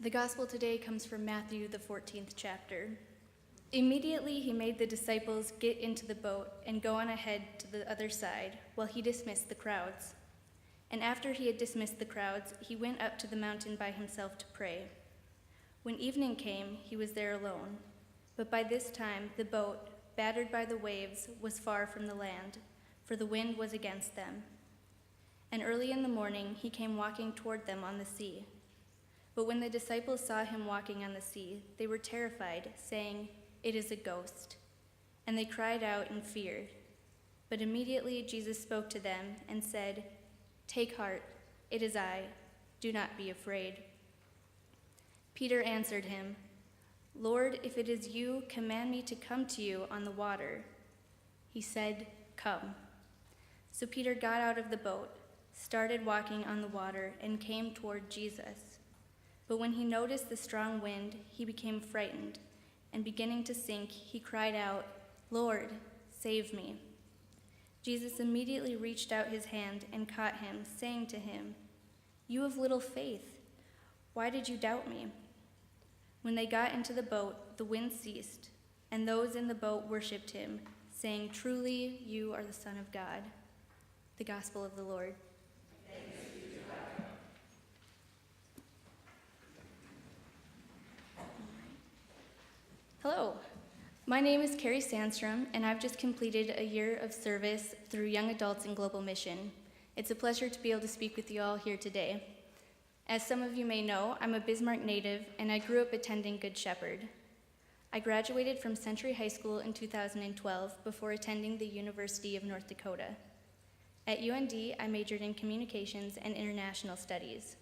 The gospel today comes from Matthew, the 14th chapter. Immediately he made the disciples get into the boat and go on ahead to the other side while he dismissed the crowds. And after he had dismissed the crowds, he went up to the mountain by himself to pray. When evening came, he was there alone. But by this time the boat, battered by the waves, was far from the land, for the wind was against them. And early in the morning he came walking toward them on the sea. But when the disciples saw him walking on the sea, they were terrified, saying, "It is a ghost." And they cried out and feared. But immediately Jesus spoke to them and said, "Take heart, it is I. Do not be afraid." Peter answered him, "Lord, if it is you, command me to come to you on the water." He said, "Come." So Peter got out of the boat, started walking on the water, and came toward Jesus. But when he noticed the strong wind, he became frightened, and beginning to sink, he cried out, "Lord, save me." Jesus immediately reached out his hand and caught him, saying to him, "You have little faith. Why did you doubt me?" When they got into the boat, the wind ceased, and those in the boat worshipped him, saying, "Truly, you are the Son of God." The Gospel of the Lord. Thanks be to God. Hello, my name is Carrie Sandstrom, and I've just completed a year of service through Young Adults in Global Mission. It's a pleasure to be able to speak with you all here today. As some of you may know, I'm a Bismarck native, and I grew up attending Good Shepherd. I graduated from Century High School in 2012 before attending the University of North Dakota. At UND, I majored in communications and international studies.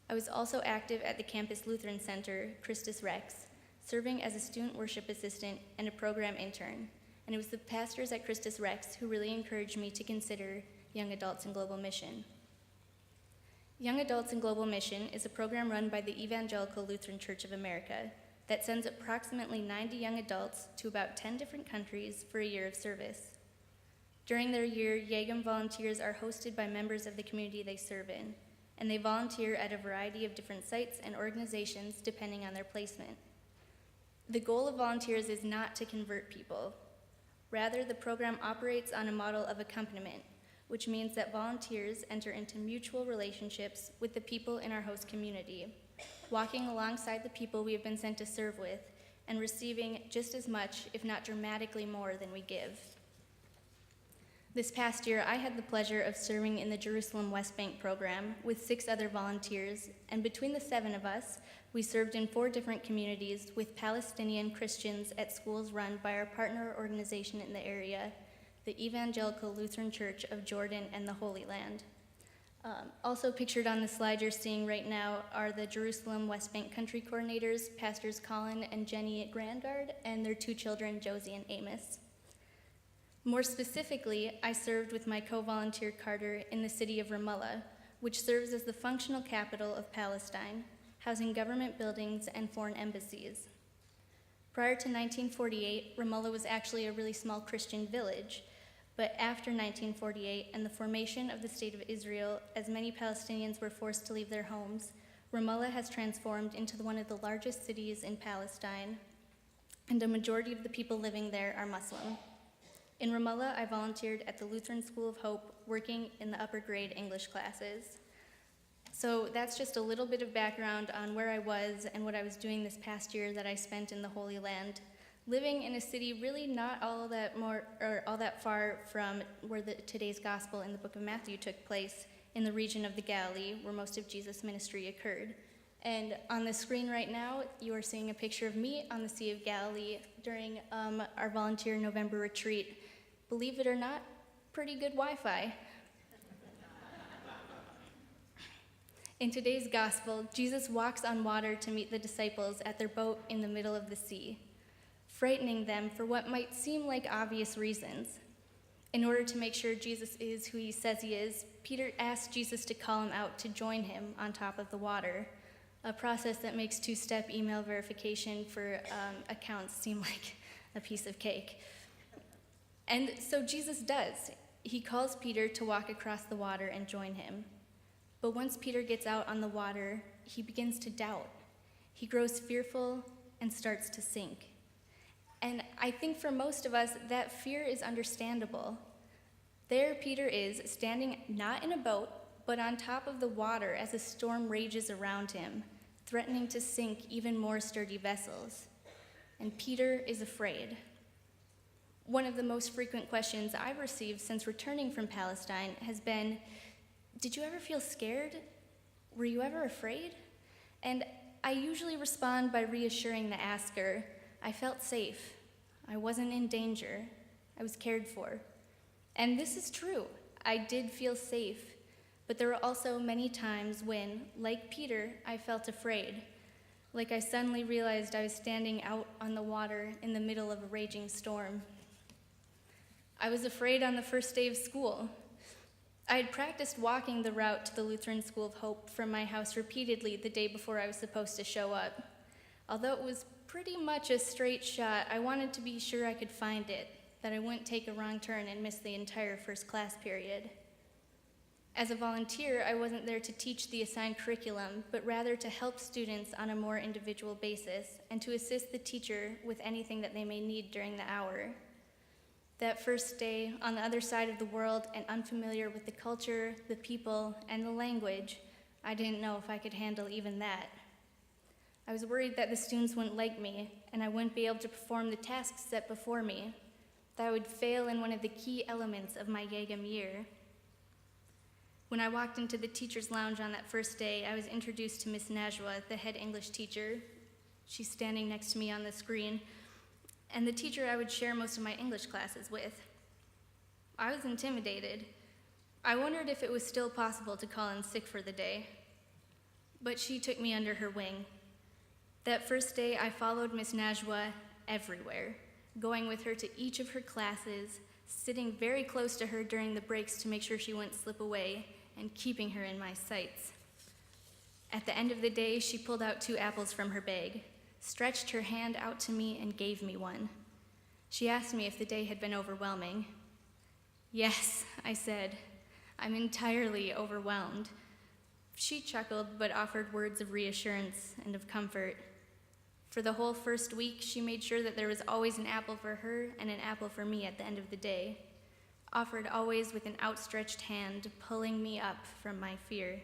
I was also active at the Campus Lutheran Center, Christus Rex, serving as a student worship assistant and a program intern, and it was the pastors at Christus Rex who really encouraged me to consider Young Adults in Global Mission. Young Adults in Global Mission is a program run by the Evangelical Lutheran Church of America that sends approximately 90 young adults to about 10 different countries for a year of service. During their year, YAGM volunteers are hosted by members of the community they serve in, and they volunteer at a variety of different sites and organizations depending on their placement. The goal of volunteers is not to convert people. Rather, the program operates on a model of accompaniment, which means that volunteers enter into mutual relationships with the people in our host community, walking alongside the people we have been sent to serve with, and receiving just as much, if not dramatically more, than we give. This past year, I had the pleasure of serving in the Jerusalem West Bank program with 6 other volunteers, and between the 7 of us, we served in 4 different communities with Palestinian Christians at schools run by our partner organization in the area, the Evangelical Lutheran Church of Jordan and the Holy Land. Also pictured on the slide you're seeing right now are the Jerusalem West Bank country coordinators, Pastors Colin and Jenny Grandgard, and their 2 children, Josie and Amos. More specifically, I served with my co-volunteer Carter in the city of Ramallah, which serves as the functional capital of Palestine, housing government buildings and foreign embassies. Prior to 1948, Ramallah was actually a really small Christian village, but after 1948 and the formation of the State of Israel, as many Palestinians were forced to leave their homes, Ramallah has transformed into one of the largest cities in Palestine, and a majority of the people living there are Muslim. In Ramallah, I volunteered at the Lutheran School of Hope, working in the upper grade English classes. So that's just a little bit of background on where I was and what I was doing this past year that I spent in the Holy Land, living in a city really not all that far from where today's gospel in the book of Matthew took place, in the region of the Galilee, where most of Jesus' ministry occurred. And on the screen right now, you are seeing a picture of me on the Sea of Galilee during our volunteer November retreat. Believe it or not, pretty good Wi-Fi. In today's gospel, Jesus walks on water to meet the disciples at their boat in the middle of the sea, frightening them for what might seem like obvious reasons. In order to make sure Jesus is who he says he is, Peter asks Jesus to call him out to join him on top of the water, a process that makes 2-step email verification for accounts seem like a piece of cake. And so Jesus does. He calls Peter to walk across the water and join him. But once Peter gets out on the water, he begins to doubt. He grows fearful and starts to sink. And I think for most of us, that fear is understandable. There Peter is, standing not in a boat, but on top of the water as a storm rages around him, threatening to sink even more sturdy vessels. And Peter is afraid. One of the most frequent questions I've received since returning from Palestine has been, did you ever feel scared? Were you ever afraid? And I usually respond by reassuring the asker, I felt safe. I wasn't in danger. I was cared for. And this is true. I did feel safe. But there were also many times when, like Peter, I felt afraid. Like I suddenly realized I was standing out on the water in the middle of a raging storm. I was afraid on the first day of school. I had practiced walking the route to the Lutheran School of Hope from my house repeatedly the day before I was supposed to show up. Although it was pretty much a straight shot, I wanted to be sure I could find it, that I wouldn't take a wrong turn and miss the entire first class period. As a volunteer, I wasn't there to teach the assigned curriculum, but rather to help students on a more individual basis and to assist the teacher with anything that they may need during the hour. That first day, on the other side of the world and unfamiliar with the culture, the people, and the language, I didn't know if I could handle even that. I was worried that the students wouldn't like me, and I wouldn't be able to perform the tasks set before me, that I would fail in one of the key elements of my Yagam year. When I walked into the teacher's lounge on that first day, I was introduced to Miss Najwa, the head English teacher. She's standing next to me on the screen, and the teacher I would share most of my English classes with. I was intimidated. I wondered if it was still possible to call in sick for the day, but she took me under her wing. That first day, I followed Miss Najwa everywhere, going with her to each of her classes, sitting very close to her during the breaks to make sure she wouldn't slip away, and keeping her in my sights. At the end of the day, she pulled out 2 apples from her bag, stretched her hand out to me, and gave me one. She asked me if the day had been overwhelming. Yes, I said. I'm entirely overwhelmed. She chuckled, but offered words of reassurance and of comfort. For the whole first week, she made sure that there was always an apple for her and an apple for me at the end of the day, offered always with an outstretched hand, pulling me up from my fear.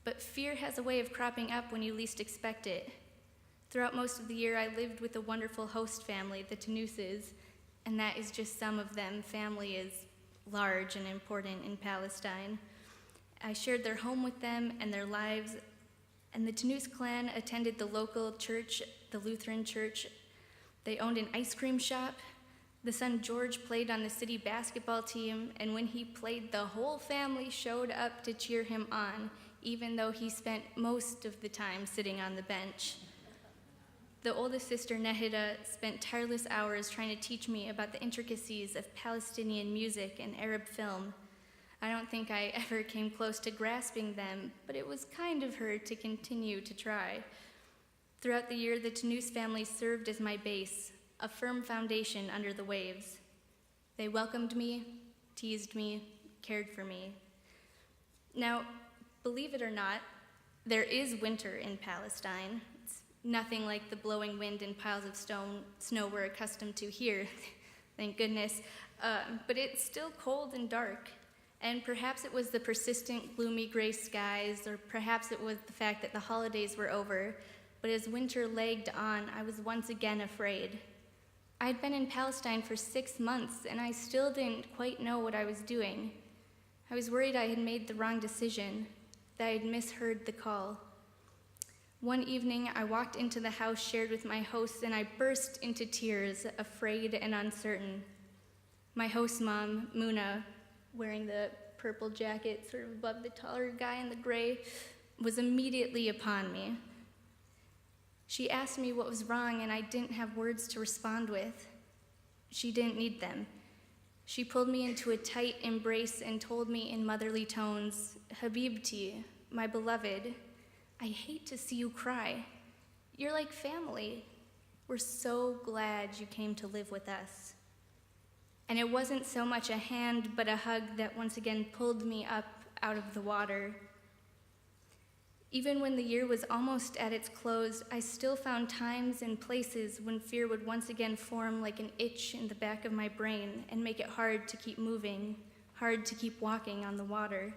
But fear has a way of cropping up when you least expect it. Throughout most of the year, I lived with a wonderful host family, the Tanuses, and that is just some of them. Family is large and important in Palestine. I shared their home with them and their lives, and the Tanus clan attended the local church, the Lutheran church. They owned an ice cream shop. The son George played on the city basketball team, and when he played, the whole family showed up to cheer him on, even though he spent most of the time sitting on the bench. The oldest sister, Nehida, spent tireless hours trying to teach me about the intricacies of Palestinian music and Arab film. I don't think I ever came close to grasping them, but it was kind of her to continue to try. Throughout the year, the Tanus family served as my base, a firm foundation under the waves. They welcomed me, teased me, cared for me. Now, believe it or not, there is winter in Palestine. It's nothing like the blowing wind and piles of snow we're accustomed to here, thank goodness, but it's still cold and dark. And perhaps it was the persistent gloomy gray skies, or perhaps it was the fact that the holidays were over, but as winter lagged on, I was once again afraid. I had been in Palestine for 6 months, and I still didn't quite know what I was doing. I was worried I had made the wrong decision, that I had misheard the call. One evening, I walked into the house shared with my hosts, and I burst into tears, afraid and uncertain. My host mom, Muna, wearing the purple jacket sort of above the taller guy in the gray, was immediately upon me. She asked me what was wrong, and I didn't have words to respond with. She didn't need them. She pulled me into a tight embrace and told me in motherly tones, "Habibti, my beloved, I hate to see you cry. You're like family. We're so glad you came to live with us." And it wasn't so much a hand, but a hug that once again pulled me up out of the water. Even when the year was almost at its close, I still found times and places when fear would once again form like an itch in the back of my brain and make it hard to keep moving, hard to keep walking on the water.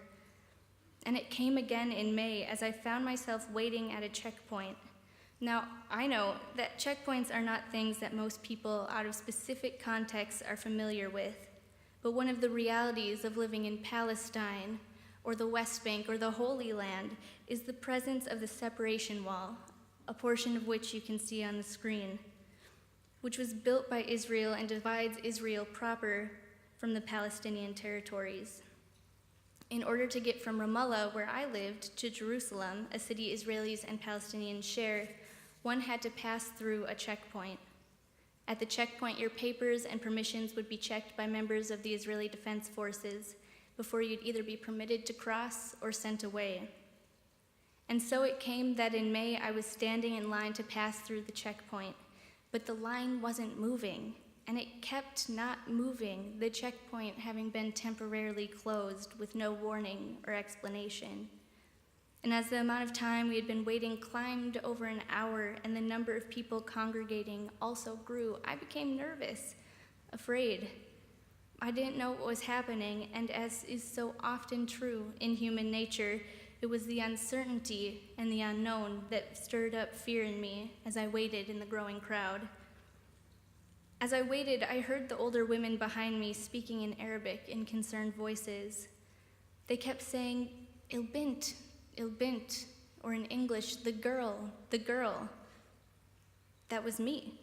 And it came again in May as I found myself waiting at a checkpoint. Now, I know that checkpoints are not things that most people out of specific contexts are familiar with, but one of the realities of living in Palestine, or the West Bank, or the Holy Land, is the presence of the separation wall, a portion of which you can see on the screen, which was built by Israel and divides Israel proper from the Palestinian territories. In order to get from Ramallah, where I lived, to Jerusalem, a city Israelis and Palestinians share, one had to pass through a checkpoint. At the checkpoint, your papers and permissions would be checked by members of the Israeli Defense Forces before you'd either be permitted to cross or sent away. And so it came that in May I was standing in line to pass through the checkpoint, but the line wasn't moving, and it kept not moving, the checkpoint having been temporarily closed with no warning or explanation. And as the amount of time we had been waiting climbed over an hour and the number of people congregating also grew, I became nervous, afraid. I didn't know what was happening, and as is so often true in human nature, it was the uncertainty and the unknown that stirred up fear in me as I waited in the growing crowd. As I waited, I heard the older women behind me speaking in Arabic in concerned voices. They kept saying, "Il bint, il bint," or in English, "the girl, the girl." That was me.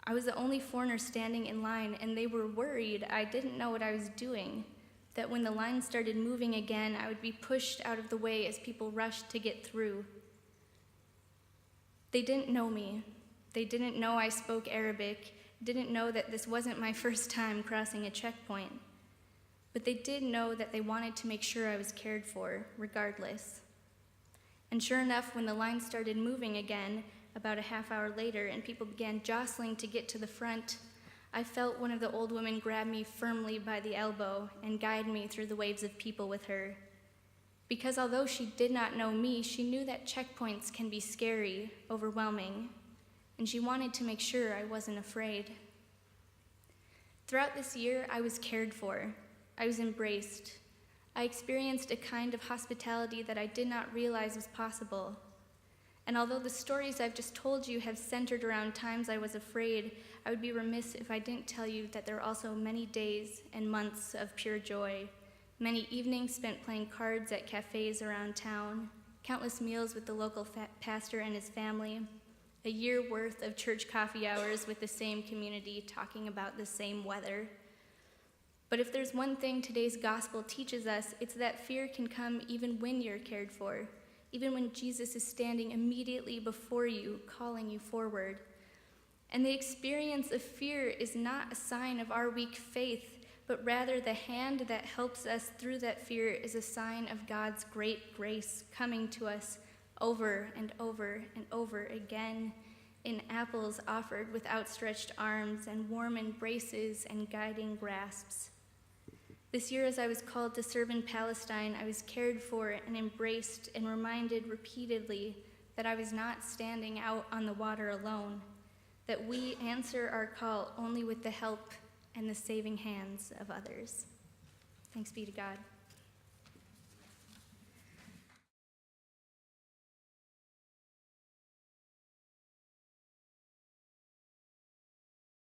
I was the only foreigner standing in line, and they were worried I didn't know what I was doing, that when the line started moving again, I would be pushed out of the way as people rushed to get through. They didn't know me. They didn't know I spoke Arabic, didn't know that this wasn't my first time crossing a checkpoint. But they did know that they wanted to make sure I was cared for, regardless. And sure enough, when the line started moving again, about a half hour later, and people began jostling to get to the front, I felt one of the old women grab me firmly by the elbow and guide me through the waves of people with her. Because although she did not know me, she knew that checkpoints can be scary, overwhelming, and she wanted to make sure I wasn't afraid. Throughout this year, I was cared for. I was embraced. I experienced a kind of hospitality that I did not realize was possible. And although the stories I've just told you have centered around times I was afraid, I would be remiss if I didn't tell you that there are also many days and months of pure joy, many evenings spent playing cards at cafes around town, countless meals with the local pastor and his family, a year worth of church coffee hours with the same community talking about the same weather. But if there's one thing today's gospel teaches us, it's that fear can come even when you're cared for, even when Jesus is standing immediately before you, calling you forward. And the experience of fear is not a sign of our weak faith, but rather the hand that helps us through that fear is a sign of God's great grace coming to us over and over and over again in apples offered with outstretched arms and warm embraces and guiding grasps. This year, as I was called to serve in Palestine, I was cared for and embraced and reminded repeatedly that I was not standing out on the water alone, that we answer our call only with the help and the saving hands of others. Thanks be to God.